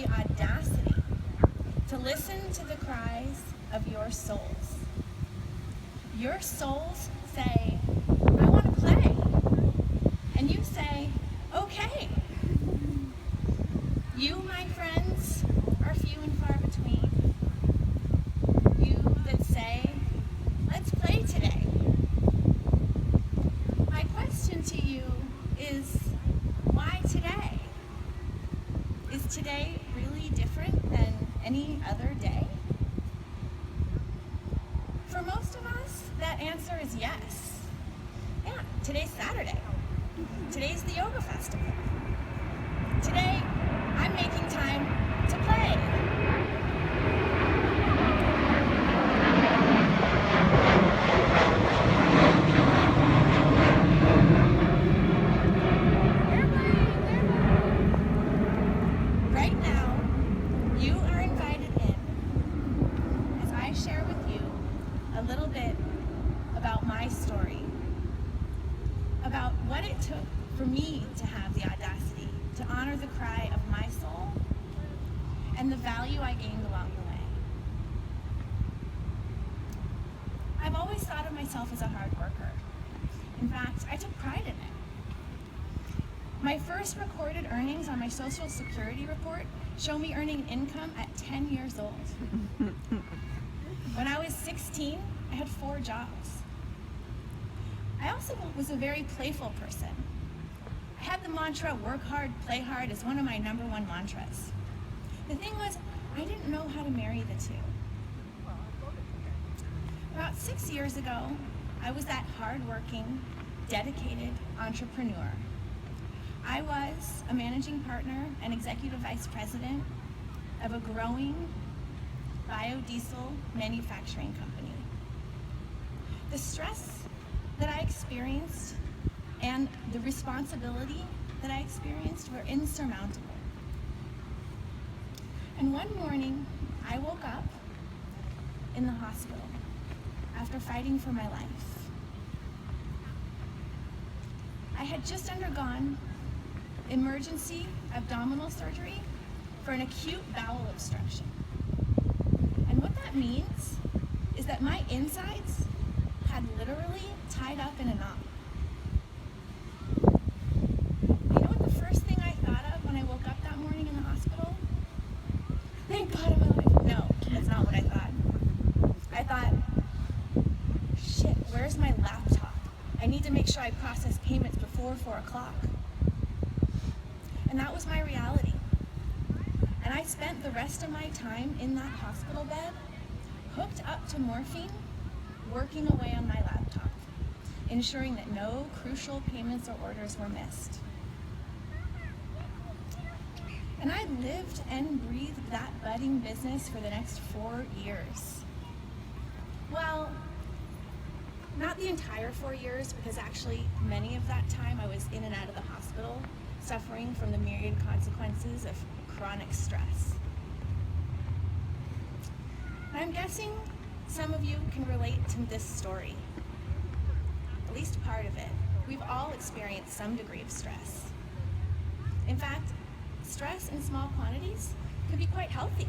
the audacity to listen to the cries of your souls. Your souls say, I want to play. And you say, okay. You, my friends, are few and far between. You that say, let's play today. My question to you is, why today? Is today really different than any other day? For most of us, that answer is yes. Yeah, today's Saturday. Today's the yoga festival. Today, I'm making time to play. Right now, you are invited in as I share with you a little bit about my story, about what it took for me to have the audacity to honor the cry of my soul and the value I gained along the way. I've always thought of myself as a hard worker. In fact, I took pride in it. My first recorded earnings on my Social Security report show me earning income at 10 years old. When I was 16, I had 4 jobs. I also was a very playful person. I had the mantra, work hard, play hard, as one of my #1 mantras. The thing was, I didn't know how to marry the two. About 6 years ago, I was that hardworking, dedicated entrepreneur. I was a managing partner and executive vice president of a growing biodiesel manufacturing company. The stress that I experienced and the responsibility that I experienced were insurmountable. And one morning, I woke up in the hospital after fighting for my life. I had just undergone emergency abdominal surgery for an acute bowel obstruction. And what that means is that my insides had literally tied up in a knot. You know what the first thing I thought of when I woke up that morning in the hospital? Thank God I'm alive. No, that's not what I thought. I thought, shit, where's my laptop? I need to make sure I process payments before 4 o'clock. And that was my reality. And I spent the rest of my time in that hospital bed, hooked up to morphine, working away on my laptop, ensuring that no crucial payments or orders were missed. And I lived and breathed that budding business for the next 4 years. Well, not the entire 4 years, because actually many of that time I was in and out of the hospital, suffering from the myriad consequences of chronic stress. And I'm guessing some of you can relate to this story, at least part of it. We've all experienced some degree of stress. In fact, stress in small quantities can be quite healthy.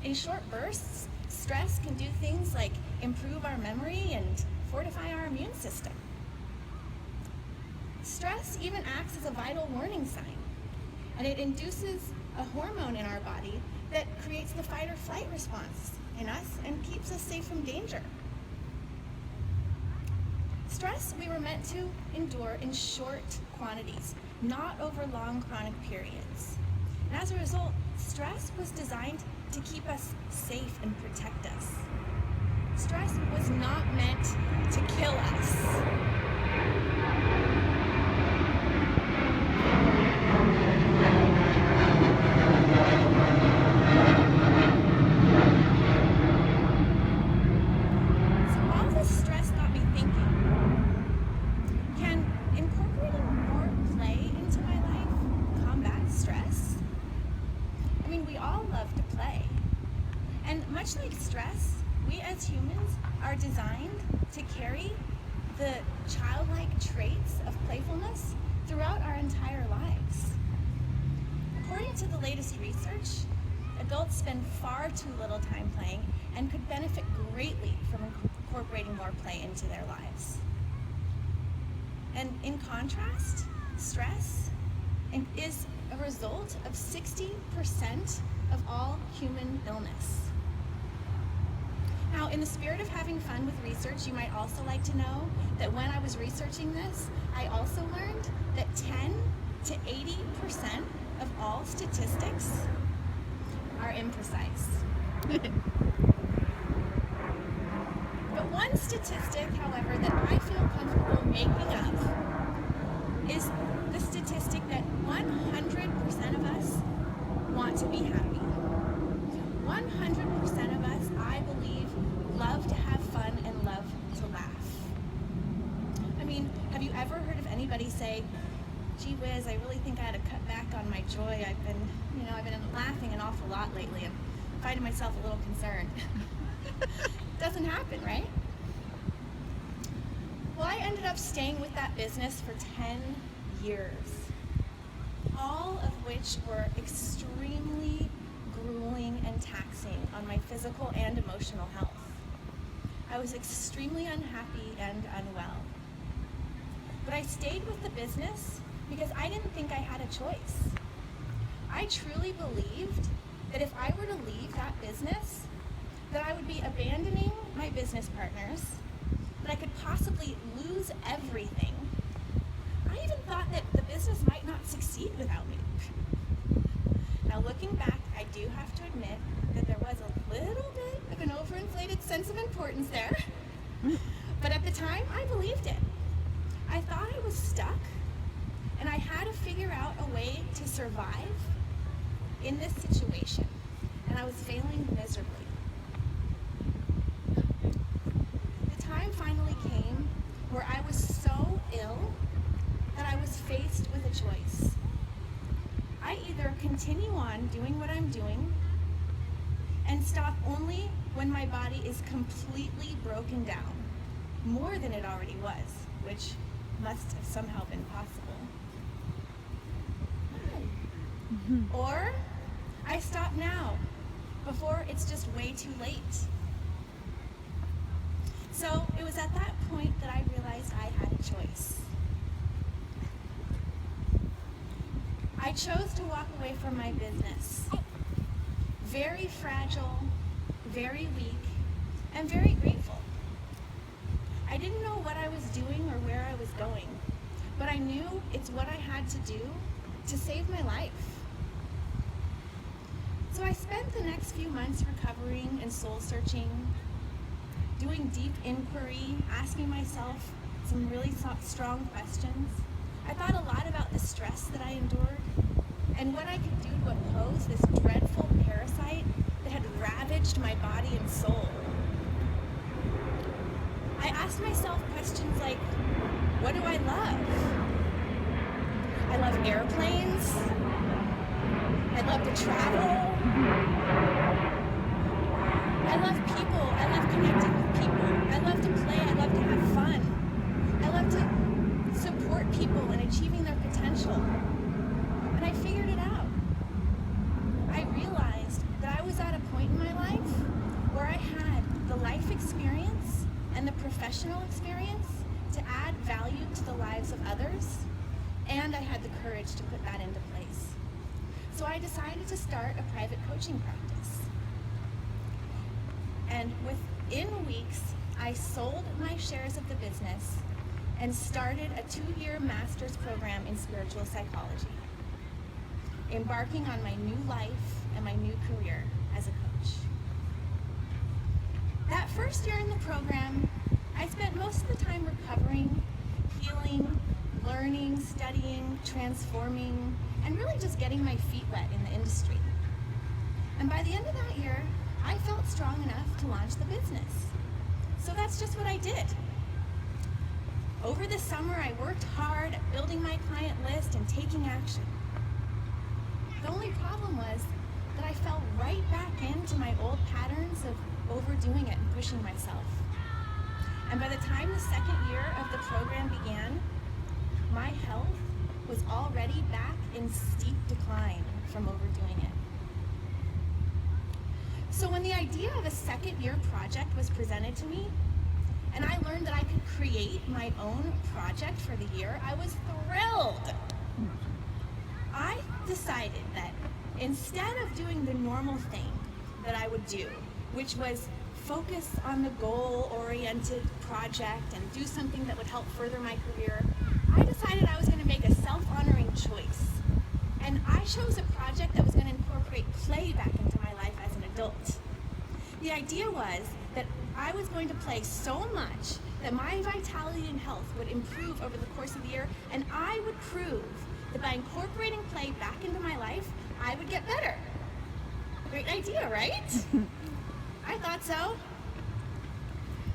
In short bursts, stress can do things like improve our memory and fortify our immune system. Stress even acts as a vital warning sign, and it induces a hormone in our body that creates the fight or flight response in us and keeps us safe from danger. Stress we were meant to endure in short quantities, not over long chronic periods. And as a result, stress was designed to keep us safe and protect us. Stress was not meant to kill us. Much like stress, we as humans are designed to carry the childlike traits of playfulness throughout our entire lives. according to the latest research, adults spend far too little time playing and could benefit greatly from incorporating more play into their lives. And in contrast, stress is a result of 60% of all human illness. Now, in the spirit of having fun with research, you might also like to know that when I was researching this, I also learned that 10 to 80% of all statistics are imprecise. But one statistic, however, that I feel comfortable making up is the statistic that 100% of us want to be happy. 100% of us, I believe, love to have fun and love to laugh. I mean, have you ever heard of anybody say, gee whiz, I really think I had to cut back on my joy. I've been laughing an awful lot lately. I'm finding myself a little concerned. Doesn't happen, right? Well, I ended up staying with that business for 10 years, all of which were extremely grueling and taxing on my physical and emotional health. I was extremely unhappy and unwell. But I stayed with the business because I didn't think I had a choice. I truly believed that if I were to leave that business, that I would be abandoning my business partners, that I could possibly lose everything. I even thought that the business might not succeed without me. Now, looking back, I do have to admit that there was a little bit of an overinflated sense of importance there. But at the time, I believed it. I thought I was stuck, and I had to figure out a way to survive in this situation, and I was failing miserably. The time finally came where I was so ill that I was faced with a choice. I either continue on doing what I'm doing and stop only when my body is completely broken down, more than it already was, which must have somehow been possible. Or I stop now, before it's just way too late. So it was at that point that I realized I had a choice. I chose to walk away from my business. Very fragile, very weak, and very grateful. I didn't know what I was doing or where I was going, but I knew it's what I had to do to save my life. So I spent the next few months recovering and soul searching, doing deep inquiry, asking myself some really strong questions. I thought a lot about the stress that I endured and what I could do to oppose this dreadful parasite that had ravaged my body and soul. I asked myself questions like, what do I love? I love airplanes. I love to travel. I love people. I love connecting with people. I love to play. I love to have fun. I love to support people in achieving their potential. And I figured it out. I realized that I was at a point in my life where I had the life experience and the professional experience to add value to the lives of others, and I had the courage to put that into place. So I decided to start a private coaching practice. And within weeks, I sold my shares of the business and started a 2-year master's program in spiritual psychology, embarking on my new life and my new career as a coach. That first year in the program, I spent most of the time recovering, healing, learning, studying, transforming, and really just getting my feet wet in the industry. And by the end of that year, I felt strong enough to launch the business. So that's just what I did. Over the summer, I worked hard at building my client list and taking action. The only problem was that I fell right back into my old patterns of overdoing it and pushing myself. And by the time the second year of the program began, my health was already back in steep decline from overdoing it. So when the idea of a second year project was presented to me, and I learned that I could create my own project for the year, I was thrilled. I decided that instead of doing the normal thing that I would do, which was focus on the goal-oriented project and do something that would help further my career, I decided I was going to make a self-honoring choice. And I chose a project that was going to incorporate play back into my life as an adult. The idea was that I was going to play so much that my vitality and health would improve over the course of the year, and I would prove that by incorporating play back into my life, I would get better. Great idea, right? I thought so.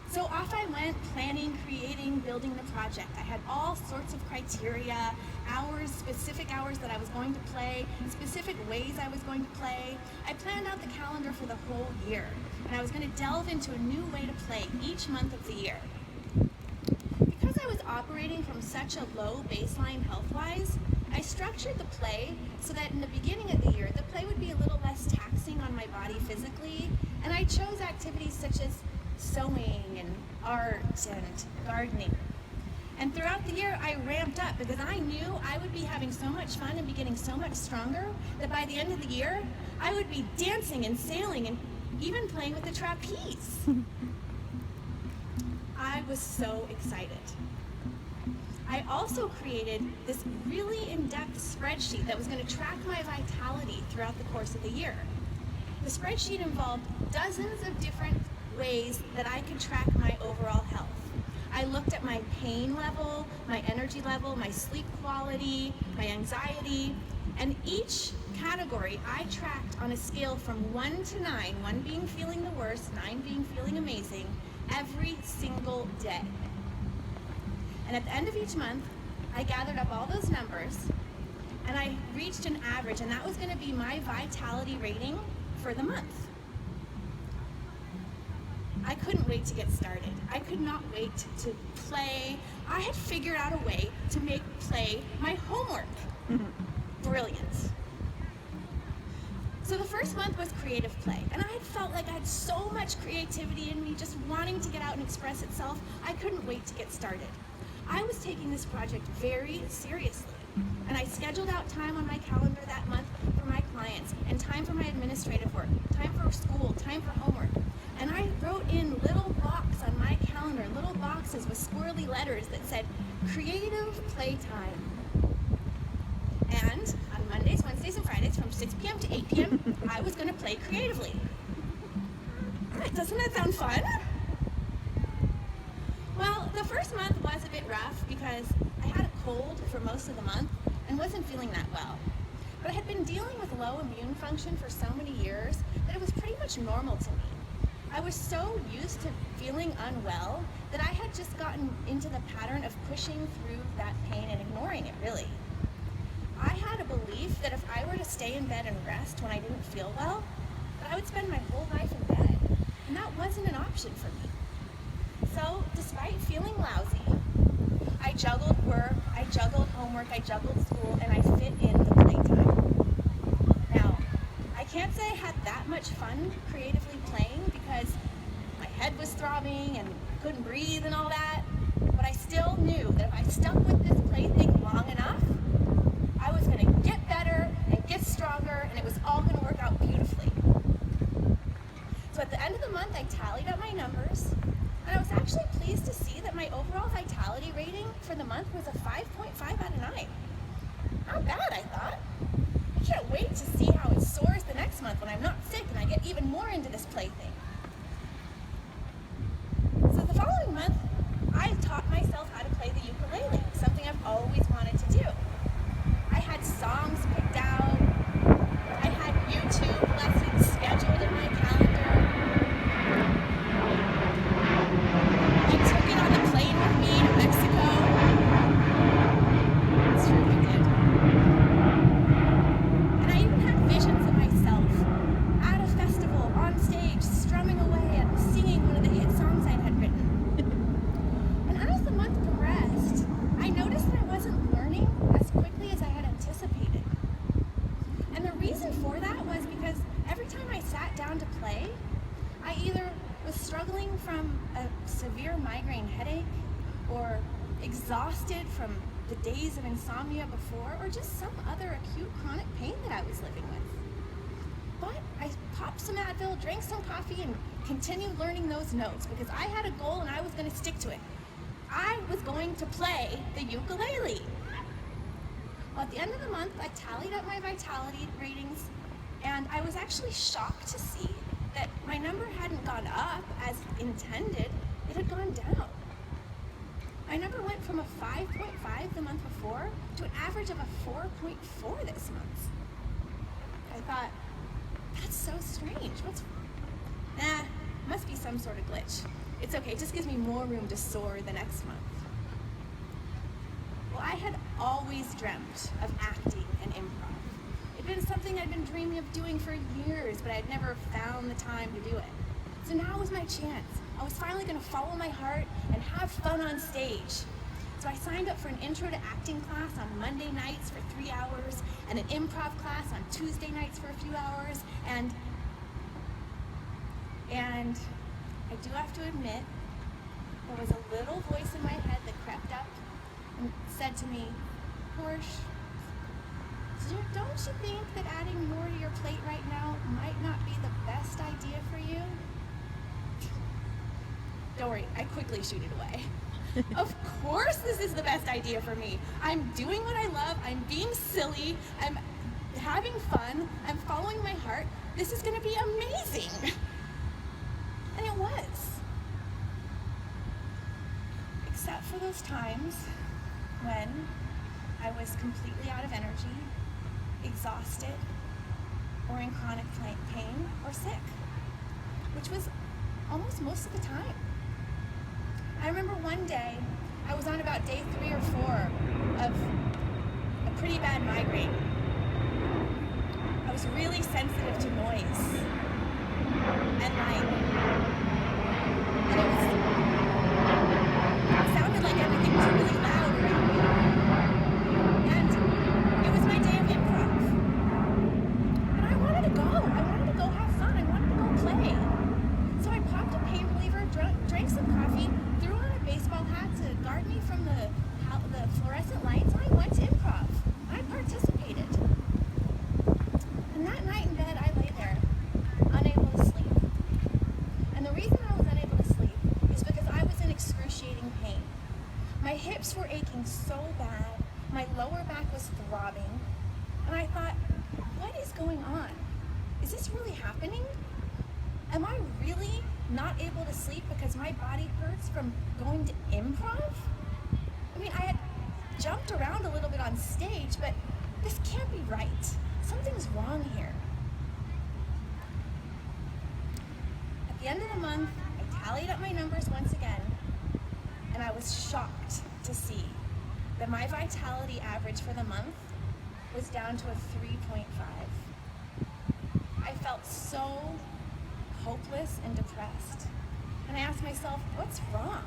So off I went, planning, creating, building the project. I had all sorts of criteria, hours, specific hours that I was going to play, specific ways I was going to play. I planned out the calendar for the whole year, and I was going to delve into a new way to play each month of the year. Because I was operating from such a low baseline health-wise, I structured the play so that in the beginning of the year, the play would be a little less taxing on my body physically, and I chose activities such as sewing and art and gardening. And throughout the year, I ramped up because I knew I would be having so much fun and be getting so much stronger that by the end of the year, I would be dancing and sailing and even playing with the trapeze. I was so excited. I also created this really in-depth spreadsheet that was going to track my vitality throughout the course of the year. The spreadsheet involved dozens of different ways that I could track my overall health. I looked at my pain level, my energy level, my sleep quality, my anxiety, and each category I tracked on a scale from 1 to 9, 1 being feeling the worst, 9 being feeling amazing, every single day. And at the end of each month, I gathered up all those numbers and I reached an average, and that was going to be my vitality rating for the month. I couldn't wait to get started. I could not wait to play. I had figured out a way to make play my homework. Brilliant. So the first month was creative play, and I had felt like I had so much creativity in me just wanting to get out and express itself. I couldn't wait to get started. I was taking this project very seriously, and I scheduled out time on my calendar that month for my clients, and time for my administrative work, time for school, time for homework. And I wrote in little blocks on my calendar, little boxes with squirrely letters that said, creative playtime. And on Mondays, Wednesdays, and Fridays from 6 p.m. to 8 p.m., I was going to play creatively. Doesn't that sound fun? Well, the first month was a bit rough because I had a cold for most of the month and wasn't feeling that well. But I had been dealing with low immune function for so many years that it was pretty much normal to me. I was so used to feeling unwell that I had just gotten into the pattern of pushing through that pain and ignoring it, really. I had a belief that if I were to stay in bed and rest when I didn't feel well, that I would spend my whole life in bed, and that wasn't an option for me. So, despite feeling lousy, I juggled work, I juggled homework, I juggled school, and I fit in the playtime. Now, I can't say I had that much fun creatively playing because my head was throbbing and I couldn't breathe and all that, but I still knew that if I stuck with this play thing long enough, I was going to get better and get stronger, and it was all going to work out beautifully. So at the end of the month, I tallied up my numbers, and I was actually pleased to see that my overall vitality rating for the month was a 5.5 out of 9. Not bad, I thought. I can't wait to see how it soars the next month when I'm not sick and I get even more into this play thing. So the following month, I taught myself how to play the ukulele, something I've always wanted to do. I had songs picked out. I had YouTube lessons scheduled in my calendar. I took it on the plane with me to Mexico. It's true, I did. And I even had visions of myself at a festival, on stage, severe migraine headache, or exhausted from the days of insomnia before, or just some other acute chronic pain that I was living with. But I popped some Advil, drank some coffee, and continued learning those notes because I had a goal and I was going to stick to it. I was going to play the ukulele. Well, at the end of the month, I tallied up my vitality ratings, and I was actually shocked to see that my number hadn't gone up as intended, it had gone down. My number went from a 5.5 the month before to an average of a 4.4 this month. I thought, that's so strange. Must be some sort of glitch. It's okay, it just gives me more room to soar the next month. Well, I had always dreamt of acting and improv. It'd been something I'd been dreaming of doing for years, but I'd never found the time to do it. So now was my chance. I was finally going to follow my heart and have fun on stage. So I signed up for an intro to acting class on Monday nights for 3 hours, and an improv class on Tuesday nights for a few hours, and I do have to admit, there was a little voice in my head that crept up and said to me, Porsche, don't you think that adding more to your plate right now might not be the best idea for you? Don't worry, I quickly shoot it away. Of course this is the best idea for me. I'm doing what I love, I'm being silly, I'm having fun, I'm following my heart. This is gonna be amazing. And it was. Except for those times when I was completely out of energy, exhausted, or in chronic pain, or sick, which was almost most of the time. I remember one day, I was on about day 3 or 4 of a pretty bad migraine. I was really sensitive to noise and light. And it sounded like everything was really loud around me. And it was my day of improv. And I wanted to go. I wanted to go have fun. I wanted to go play. So I popped a pain reliever, drank some coffee, threw on a baseball hat to guard me from the fluorescent lights, and I went to improv. I participated. And that night in bed, I lay there, unable to sleep. And the reason I was unable to sleep is because I was in excruciating pain. My hips were aching so bad, my lower back was throbbing, and I thought, what is going on? Is this really happening? Am I really not able to sleep because my body hurts from going to improv? I mean, I had jumped around a little bit on stage, but this can't be right. Something's wrong here. At the end of the month, I tallied up my numbers once again, and I was shocked to see that my vitality average for the month was down to a 3.5. I felt so hopeless and depressed. And I asked myself, what's wrong?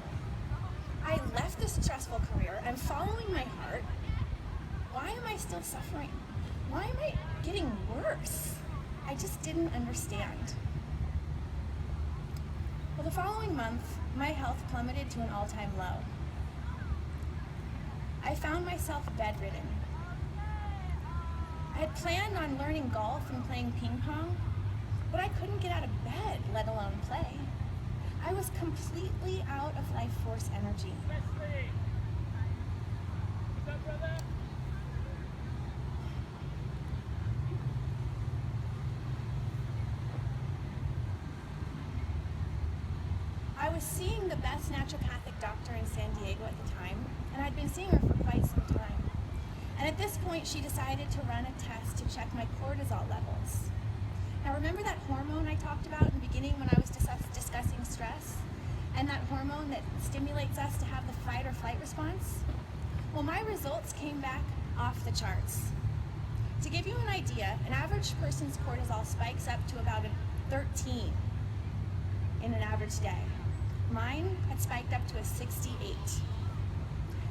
I left this stressful career. I'm following my heart. Why am I still suffering? Why am I getting worse? I just didn't understand. Well, the following month, my health plummeted to an all-time low. I found myself bedridden. I had planned on learning golf and playing ping pong, but I couldn't get out of bed, let alone play. I was completely out of life force energy. Wesley! What's up, brother? I was seeing the best naturopathic doctor in San Diego at the time, and I'd been seeing her for quite some time. And at this point, she decided to run a test to check my cortisol levels. Now remember that hormone I talked about in the beginning when I was discussing stress? And that hormone that stimulates us to have the fight or flight response? Well, my results came back off the charts. To give you an idea, an average person's cortisol spikes up to about a 13 in an average day. Mine had spiked up to a 68.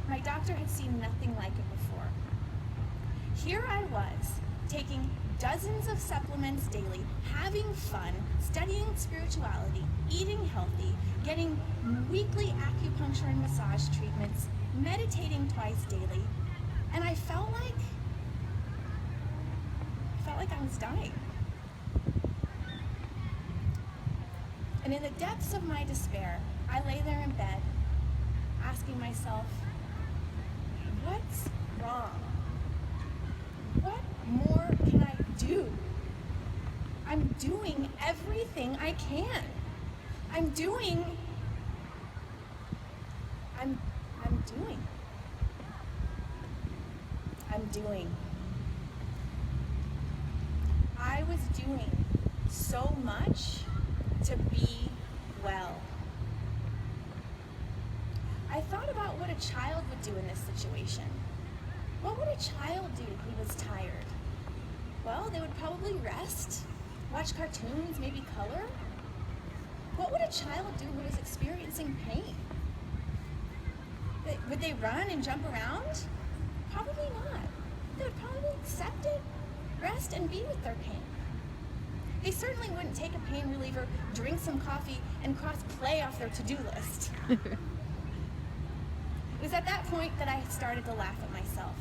My doctor had seen nothing like it before. Here I was, taking dozens of supplements daily, having fun, studying spirituality, eating healthy, getting weekly acupuncture and massage treatments, meditating twice daily, and I felt like I was dying. And in the depths of my despair, I lay there in bed, asking myself, what's wrong? What more can I do? I'm doing everything I can. I'm doing. I was doing so much to be well. I thought about what a child would do in this situation. What would a child do who was tired? Well, they would probably rest, watch cartoons, maybe color. What would a child do who was experiencing pain? Would they run and jump around? Probably not. They would probably accept it, rest, and be with their pain. They certainly wouldn't take a pain reliever, drink some coffee, and cross play off their to-do list. It was at that point that I started to laugh at myself.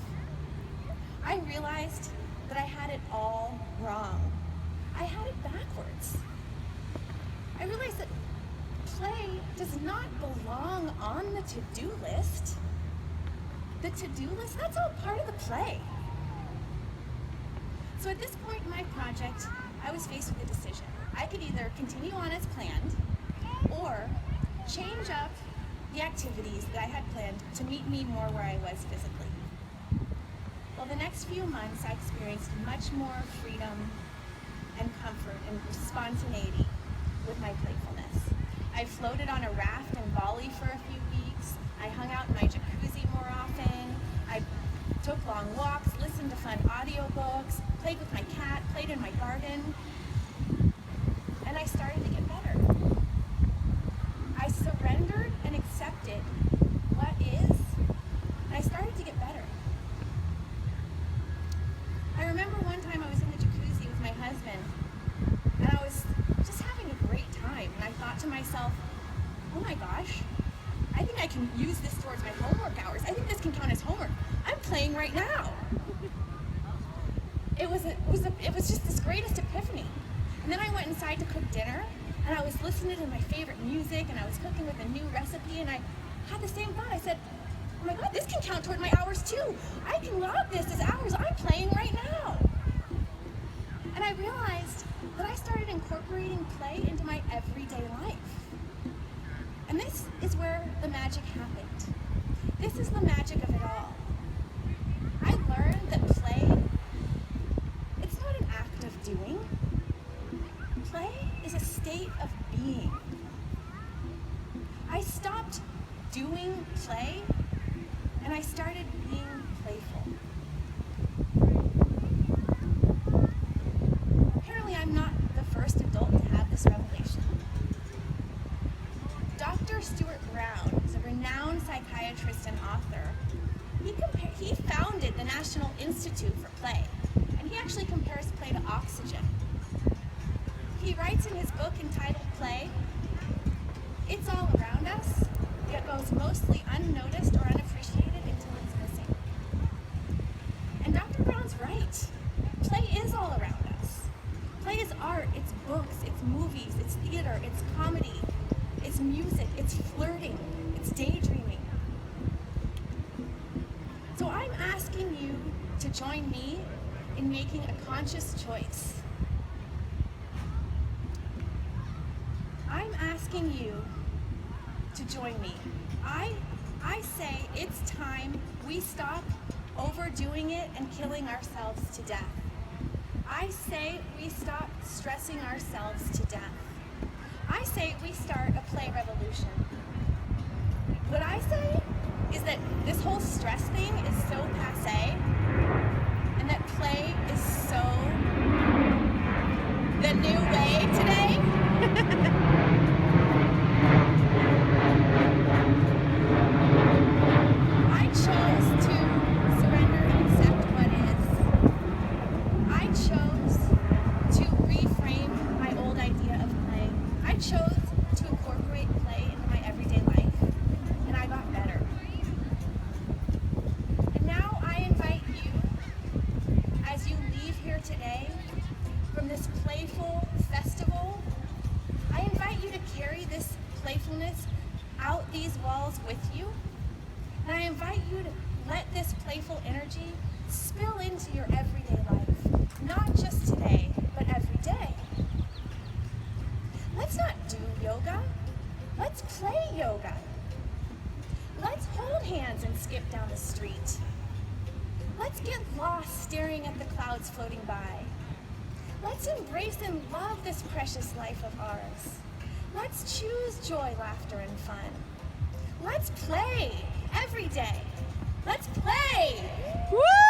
I realized that I had it all wrong. I had it backwards. I realized that play does not belong on the to-do list. The to-do list, that's all part of the play. So at this point in my project, I was faced with a decision. I could either continue on as planned or change up the activities that I had planned to meet me more where I was physically. Well, the next few months I experienced much more freedom and comfort and spontaneity with my playfulness. I floated on a raft in Bali for a few weeks. I hung out in my jacuzzi more often. I took long walks, listened to fun audiobooks, played with my cat, played in my garden, and I started to get better. I surrendered and accepted what is, and I started to get better. I remember one time I was in the jacuzzi with my husband, and I was just having a great time, and I thought to myself, oh my gosh, I think I can use this towards my homework hours. I think this can count as homework. I'm playing right now. It was just this greatest epiphany. And then I went inside to cook dinner, and I was listening to my favorite music, and I was cooking with a new recipe, and I had the same thought. I said, oh my God, this can count toward my hours too. I can log this as hours. I'm playing right now. And I realized that I started incorporating play into my everyday life. And this is where the magic happened. This is the magic of it all. I learned that play, it's not an act of doing. Play is a state of being. I stopped doing play and I started being playful. Apparently, I'm not the first adult to have this revelation. Dr. Stuart Brown is a renowned psychiatrist and author. He founded the National Institute for Play, and he actually compares play to oxygen. He writes in his book entitled Play, it's all around us, yet goes mostly unnoticed or unappreciated until it's missing. And Dr. Brown's right. Play is all around us. Play is art, it's books, it's movies, it's theater, it's comedy, it's music, it's flirting, it's daydreaming. So I'm asking you to join me in making a conscious choice. I'm asking you to join me. I say it's time we stop overdoing it and killing ourselves to death. I say we stop stressing ourselves to death. I say we start a play revolution. What I say is that this whole stress thing is so passé, and that play is so the new way today. I chose to surrender and accept what is. I chose to you. And I invite you to let this playful energy spill into your everyday life, not just today, but every day. Let's not do yoga. Let's play yoga. Let's hold hands and skip down the street. Let's get lost staring at the clouds floating by. Let's embrace and love this precious life of ours. Let's choose joy, laughter, and fun. Let's play every day. Let's play! Woo!